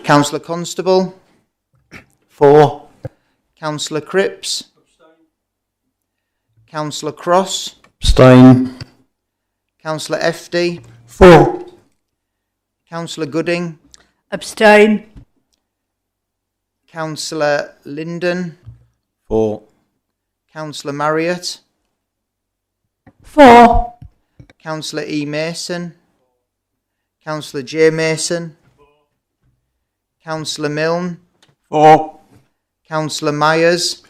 [SPEAKER 1] Councillor Constable.
[SPEAKER 11] For.
[SPEAKER 1] Councillor Cripps. Councillor Cross.
[SPEAKER 11] Abstain.
[SPEAKER 1] Councillor FD.
[SPEAKER 11] For.
[SPEAKER 1] Councillor Gooding.
[SPEAKER 13] Abstain.
[SPEAKER 1] Councillor Linden.
[SPEAKER 11] For.
[SPEAKER 1] Councillor Marriott.
[SPEAKER 13] For.
[SPEAKER 1] Councillor E. Mason. Councillor J. Mason. Councillor Milne.
[SPEAKER 11] For.
[SPEAKER 1] Councillor Myers.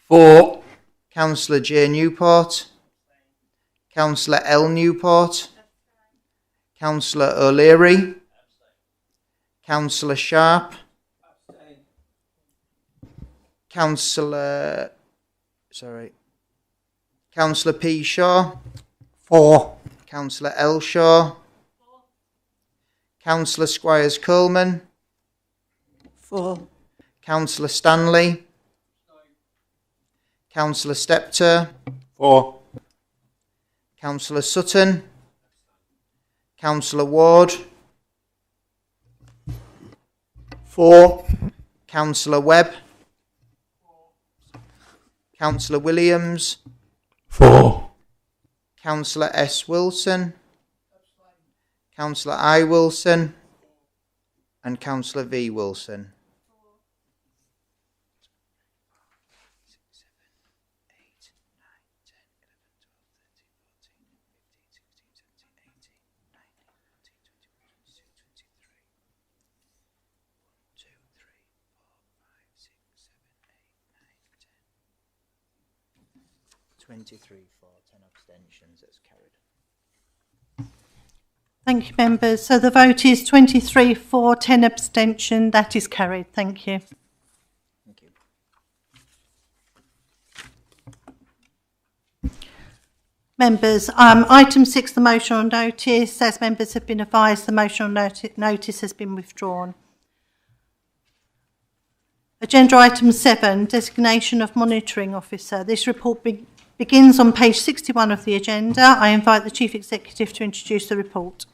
[SPEAKER 11] For.
[SPEAKER 1] Councillor J. Newport. Councillor L. Newport. Councillor O'Leary. Councillor Sharp. Councillor P. Shaw.
[SPEAKER 11] For.
[SPEAKER 1] Councillor L. Shaw. Councillor Squires Coleman.
[SPEAKER 13] For.
[SPEAKER 1] Councillor Stanley. Councillor Steptoe.
[SPEAKER 11] For.
[SPEAKER 1] Councillor Sutton. Councillor Ward.
[SPEAKER 11] For.
[SPEAKER 1] Councillor Webb. Councillor Williams.
[SPEAKER 11] For.
[SPEAKER 1] Councillor S. Wilson. Councillor I. Wilson. And Councillor V. Wilson. For 10 abstentions. That's carried.
[SPEAKER 3] Thank you, members. So the vote is 23 for, 10 abstention. That is carried. Thank you.
[SPEAKER 1] Thank you.
[SPEAKER 3] Members, item 6, the motion on notice. As members have been advised, the motion on notice has been withdrawn. Agenda item 7, designation of monitoring officer. This report begins on page 61 of the agenda. I invite the Chief Executive to introduce the report.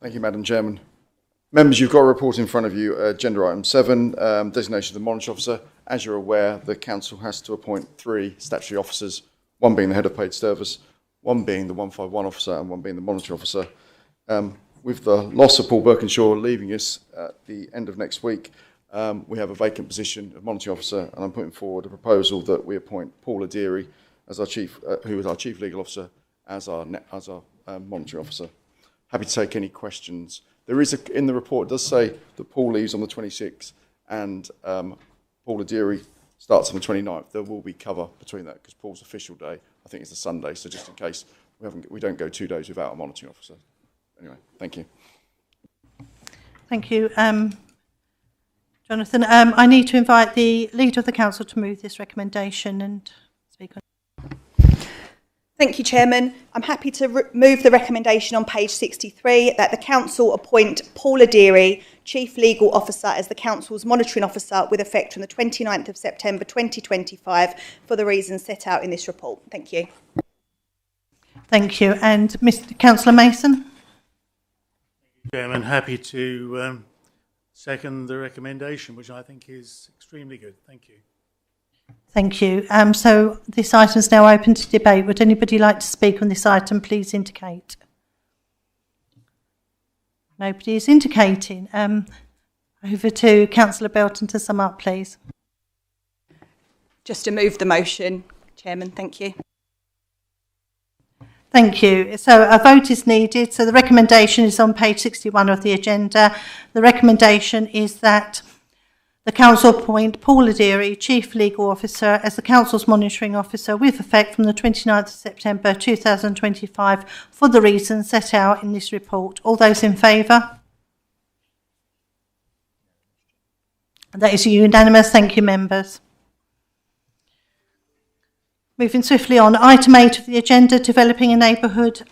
[SPEAKER 9] Thank you, Madam Chairman. Members, you've got a report in front of you, agenda item 7, designation of the monitoring officer. As you're aware, the council has to appoint 3 statutory officers, one being the head of paid service, one being the 151 officer, and one being the monitoring officer. With the loss of Paul Birkinshaw leaving us at the end of next week, we have a vacant position of monitoring officer, and I'm putting forward a proposal that we appoint Paul Adeary as our chief, who is our chief legal officer, as our monitoring officer. Happy to take any questions. There is in the report, it does say that Paul leaves on the 26th and Paul Adeary starts on the 29th. There will be cover between that because Paul's official day, I think, is the Sunday. So just in case we don't go 2 days without a monitoring officer. Anyway, thank you.
[SPEAKER 3] Thank you, Jonathan. I need to invite the Leader of the Council to move this recommendation and speak on it.
[SPEAKER 8] Thank you, Chairman. I'm happy to move the recommendation on page 63 that the Council appoint Paul Adeary, Chief Legal Officer, as the Council's monitoring officer with effect from the 29th of September 2025 for the reasons set out in this report. Thank you.
[SPEAKER 3] Thank you. And Mr. Councillor Mason?
[SPEAKER 10] Chairman, happy to second the recommendation, which I think is extremely good. Thank you.
[SPEAKER 3] Thank you. So this item is now open to debate. Would anybody like to speak on this item? Please indicate. Nobody is indicating. Over to Councillor Belton to sum up, please.
[SPEAKER 8] Just to move the motion, Chairman. Thank you.
[SPEAKER 3] Thank you. So a vote is needed. So the recommendation is on page 61 of the agenda. The recommendation is that the Council appoint Paul Adeary, Chief Legal Officer, as the Council's monitoring officer with effect from the 29th of September 2025 for the reasons set out in this report. All those in favour? That is unanimous. Thank you, members. Moving swiftly on, item 8 of the agenda, developing a neighbourhood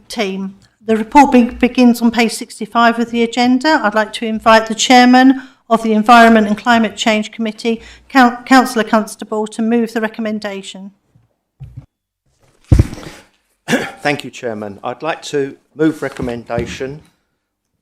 [SPEAKER 3] team. The report begins on page 65 of the agenda. I'd like to invite the chairman of the Environment and Climate Change Committee, Councillor Constable, to move the recommendation.
[SPEAKER 7] Thank you, Chairman. I'd like to move recommendation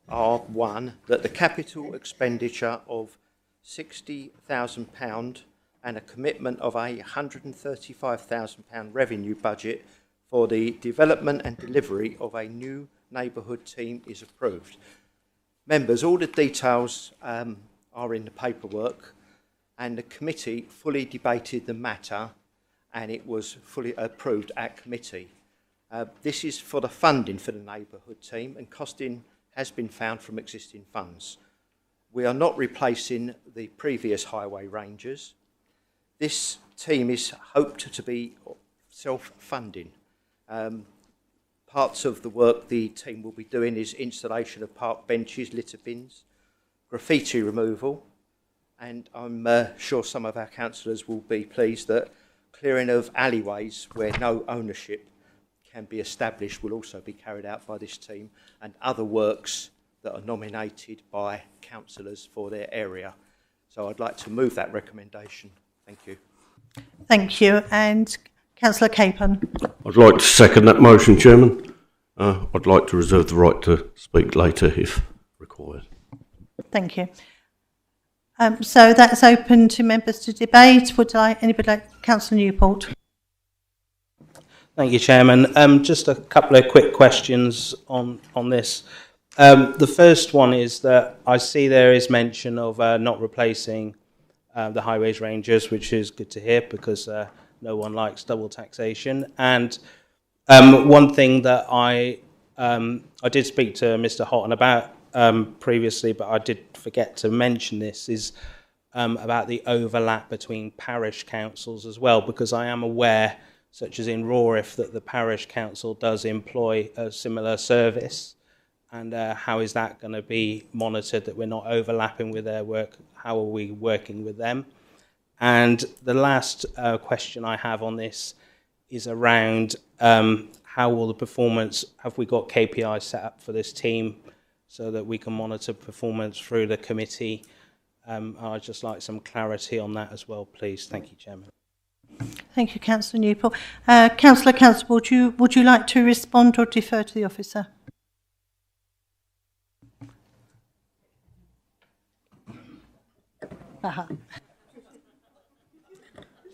[SPEAKER 7] R1 that the capital expenditure of £60,000 and a commitment of a £135,000 revenue budget for the development and delivery of a new neighbourhood team is approved. Members, all the details are in the paperwork, and the committee fully debated the matter and it was fully approved at committee. This is for the funding for the neighbourhood team, and costing has been found from existing funds. We are not replacing the previous highway rangers. This team is hoped to be self-funding. Parts of the work the team will be doing is installation of park benches, litter bins, graffiti removal, and I'm sure some of our councillors will be pleased that clearing of alleyways where no ownership can be established will also be carried out by this team, and other works that are nominated by councillors for their area. So I'd like to move that recommendation. Thank you.
[SPEAKER 3] Thank you. And Councillor Capon.
[SPEAKER 16] I'd like to second that motion, Chairman. I'd like to reserve the right to speak later if required.
[SPEAKER 3] Thank you. So that's open to members to debate. Would anybody like Councillor Newport?
[SPEAKER 7] Thank you, Chairman. Just a couple of quick questions on this. The first one is that I see there is mention of not replacing the highways rangers, which is good to hear because no one likes double taxation. And one thing that I did speak to Mr. Houghton about previously, but I did forget to mention this, is about the overlap between parish councils as well, because I am aware, such as in Rawriff, that the parish council does employ a similar service. And how is that going to be monitored, that we're not overlapping with their work? How are we working with them? And the last question I have on this is around how will the performance, have we got KPIs set up for this team so that we can monitor performance through the committee? I'd just like some clarity on that as well, please. Thank you, Chairman.
[SPEAKER 3] Thank you, Councillor Newport. Councillor Constable, would you like to respond or defer to the officer?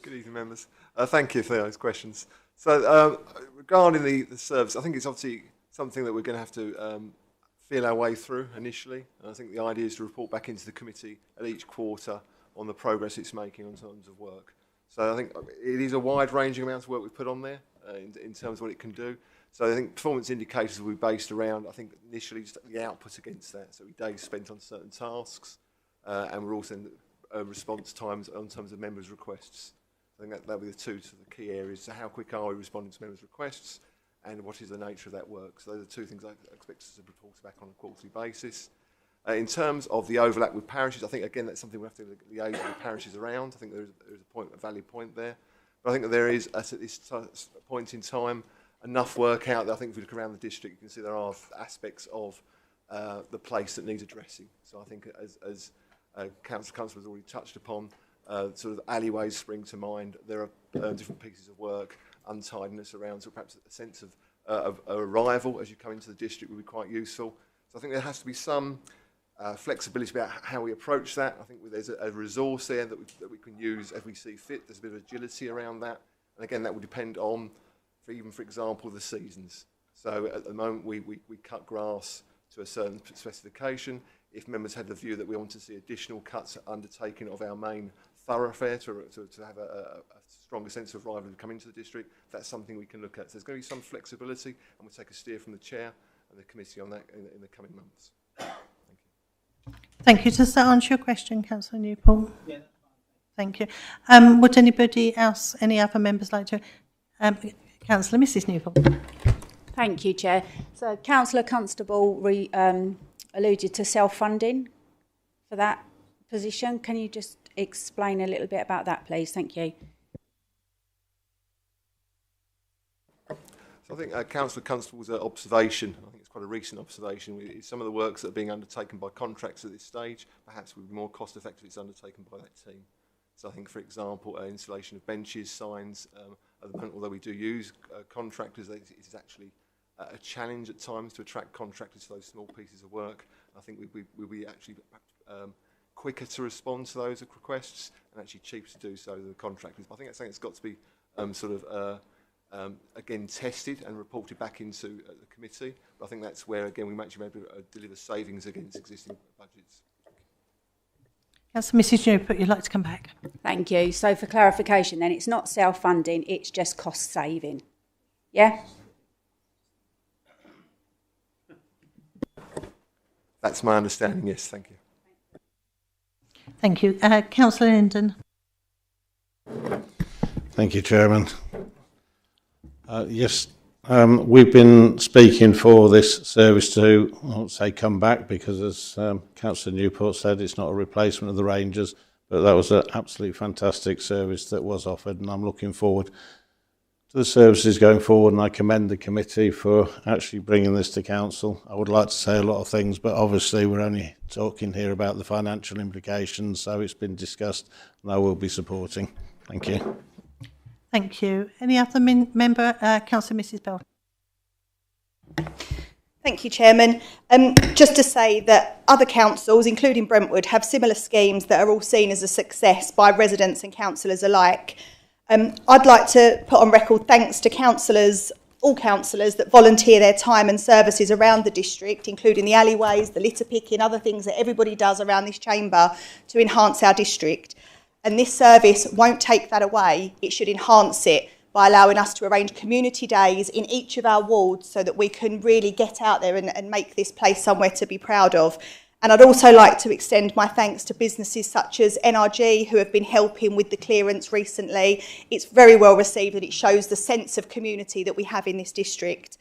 [SPEAKER 17] Good evening, members. Thank you for those questions. So regarding the service, I think it's obviously something that we're going to have to feel our way through initially. And I think the idea is to report back into the committee at each quarter on the progress it's making in terms of work. So I think it is a wide-ranging amount of work we've put on there in terms of what it can do. So I think performance indicators will be based around, I think, initially just the output against that. So days spent on certain tasks, and we're also in response times on terms of members' requests. I think that'll be the two sort of key areas. So how quick are we responding to members' requests, and what is the nature of that work? So those are two things I expect us to report back on a quarterly basis. In terms of the overlap with parishes, I think, again, that's something we have to liaise with the parishes around. I think there's a valid point there. But I think that there is, at this point in time, enough work out that I think if we look around the district, you can see there are aspects of the place that needs addressing. So I think as Councillor has already touched upon, sort of alleyways spring to mind. There are different pieces of work, untidiness around, so perhaps a sense of arrival as you come into the district would be quite useful. So I think there has to be some flexibility about how we approach that. I think there's a resource there that we can use as we see fit. There's a bit of agility around that. And again, that will depend on, for example, the seasons. So at the moment, we cut grass to a certain specification. If members had the view that we want to see additional cuts undertaken of our main thoroughfare to have a stronger sense of arrival to come into the district, that's something we can look at. So there's going to be some flexibility, and we'll take a steer from the chair and the committee on that in the coming months.
[SPEAKER 3] Thank you. Does that answer your question, Councillor Newport? Yeah. Thank you. Would anybody else, any other members like to? Councillor Mrs Newport.
[SPEAKER 18] Thank you, Chair. So Councillor Constable alluded to self-funding for that position. Can you just explain a little bit about that, please? Thank you.
[SPEAKER 17] So I think Councillor Constable's observation, I think it's quite a recent observation, is some of the works that are being undertaken by contractors at this stage perhaps would be more cost effective if it's undertaken by that team. So I think, for example, installation of benches, signs, at the moment, although we do use contractors, it is actually a challenge at times to attract contractors to those small pieces of work. I think we'll be actually quicker to respond to those requests and actually cheaper to do so than the contractors. But I think that's something that's got to be again tested and reported back into the committee. But I think that's where, again, we might be able to deliver savings against existing budgets.
[SPEAKER 3] Councillor Mrs Newport, you'd like to come back?
[SPEAKER 18] Thank you. So for clarification then, it's not self-funding, it's just cost saving. Yeah?
[SPEAKER 17] That's my understanding, yes, thank you.
[SPEAKER 3] Thank you. Councillor Linden.
[SPEAKER 11] Thank you, Chairman. Yes, we've been speaking for this service to, I won't say come back, because as Councillor Newport said, it's not a replacement of the Rangers, but that was an absolutely fantastic service that was offered, and I'm looking forward to the services going forward, and I commend the committee for actually bringing this to council. I would like to say a lot of things, but obviously we're only talking here about the financial implications, so it's been discussed, and I will be supporting. Thank you.
[SPEAKER 3] Thank you. Any other member? Councillor Mrs Bell.
[SPEAKER 8] Thank you, Chairman. Just to say that other councils, including Brentwood, have similar schemes that are all seen as a success by residents and councillors alike. I'd like to put on record thanks to councillors, all councillors that volunteer their time and services around the district, including the alleyways, the litter picking, other things that everybody does around this chamber to enhance our district. And this service won't take that away. It should enhance it by allowing us to arrange community days in each of our wards so that we can really get out there and make this place somewhere to be proud of. And I'd also like to extend my thanks to businesses such as NRG, who have been helping with the clearance recently. It's very well received and it shows the sense of community that we have in this district.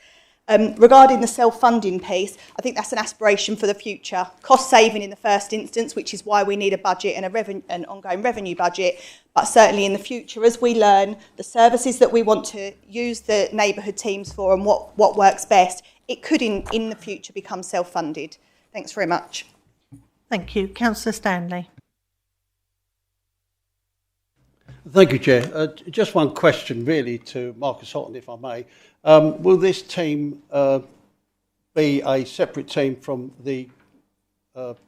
[SPEAKER 8] Regarding the self-funding piece, I think that's an aspiration for the future. Cost saving in the first instance, which is why we need a budget and an ongoing revenue budget, but certainly in the future, as we learn the services that we want to use the neighbourhood teams for and what works best, it could in the future become self-funded. Thanks very much.
[SPEAKER 3] Thank you. Councillor Stanley.
[SPEAKER 19] Thank you, Chair. Just one question really to Marcus Houghton, if I may. Will this team be a separate team from the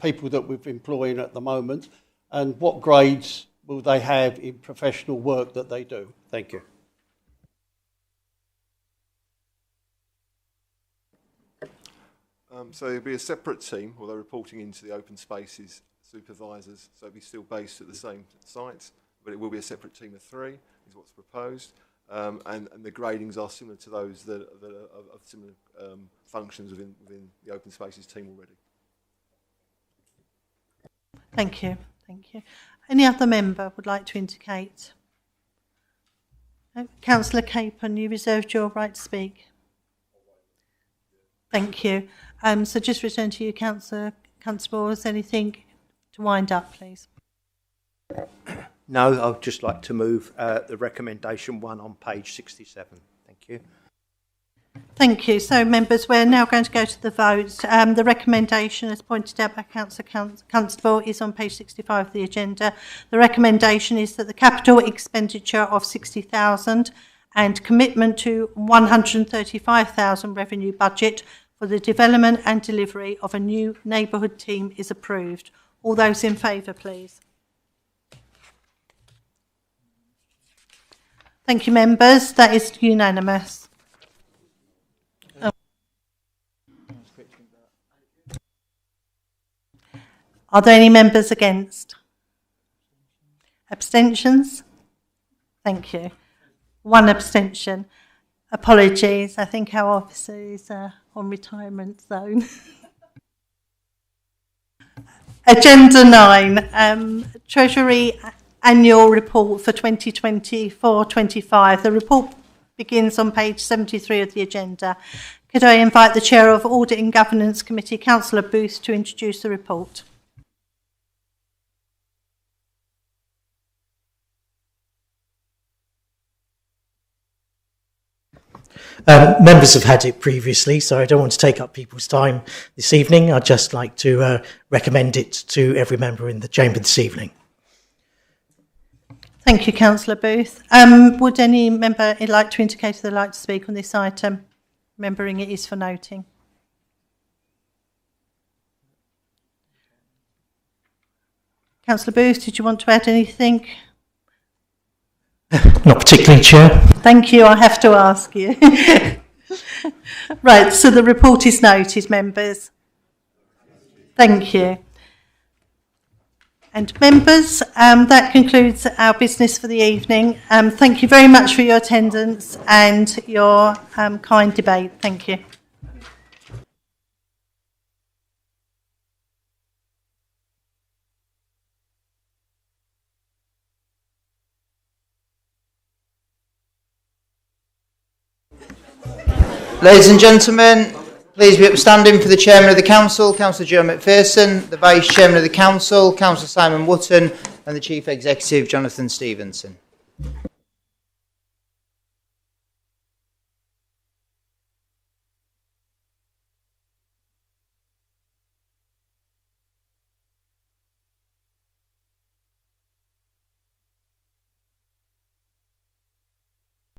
[SPEAKER 19] people that we're employing at the moment? And what grades will they have in professional work that they do? Thank you.
[SPEAKER 17] So it'll be a separate team, although reporting into the open spaces supervisors, so it'll be still based at the same site, but it will be a separate team of 3, is what's proposed. And the gradings are similar to those that are of similar functions within the open spaces team already.
[SPEAKER 3] Thank you. Thank you. Any other member would like to indicate? Councillor Capon, you reserved your right to speak. Thank you. So just return to you, Councillor Constable. Is anything to wind up, please?
[SPEAKER 20] No, I'd just like to move the recommendation 1 on page 67. Thank you.
[SPEAKER 3] Thank you. So, members, we're now going to go to the vote. The recommendation, as pointed out by Councillor Constable, is on page 65 of the agenda. The recommendation is that the capital expenditure of £60,000 and commitment to £135,000 revenue budget for the development and delivery of a new neighbourhood team is approved. All those in favour, please. Thank you, members. That is unanimous. Are there any members against? Abstentions? Thank you. One abstention. Apologies. I think our officer is on retirement zone. Agenda 9, Treasury Annual Report for 2024-25. The report begins on page 73 of the agenda. Could I invite the Chair of Audit and Governance Committee, Councillor Booth, to introduce the report?
[SPEAKER 21] Members have had it previously, so I don't want to take up people's time this evening. I'd just like to recommend it to every member in the chamber this evening.
[SPEAKER 3] Thank you, Councillor Booth. Would any member like to indicate if they'd like to speak on this item? Remembering it is for noting. Councillor Booth, did you want to add anything?
[SPEAKER 21] Not particularly, Chair.
[SPEAKER 3] Thank you, I have to ask you. Right, so the report is noted, members. Thank you. And members, that concludes our business for the evening. Thank you very much for your attendance and your kind debate. Thank you.
[SPEAKER 1] Ladies and gentlemen, please be upstanding for the Chairman of the Council, Councillor Joe McPherson, the Vice Chairman of the Council, Councillor Simon Wootton, and the Chief Executive, Jonathan Stevenson.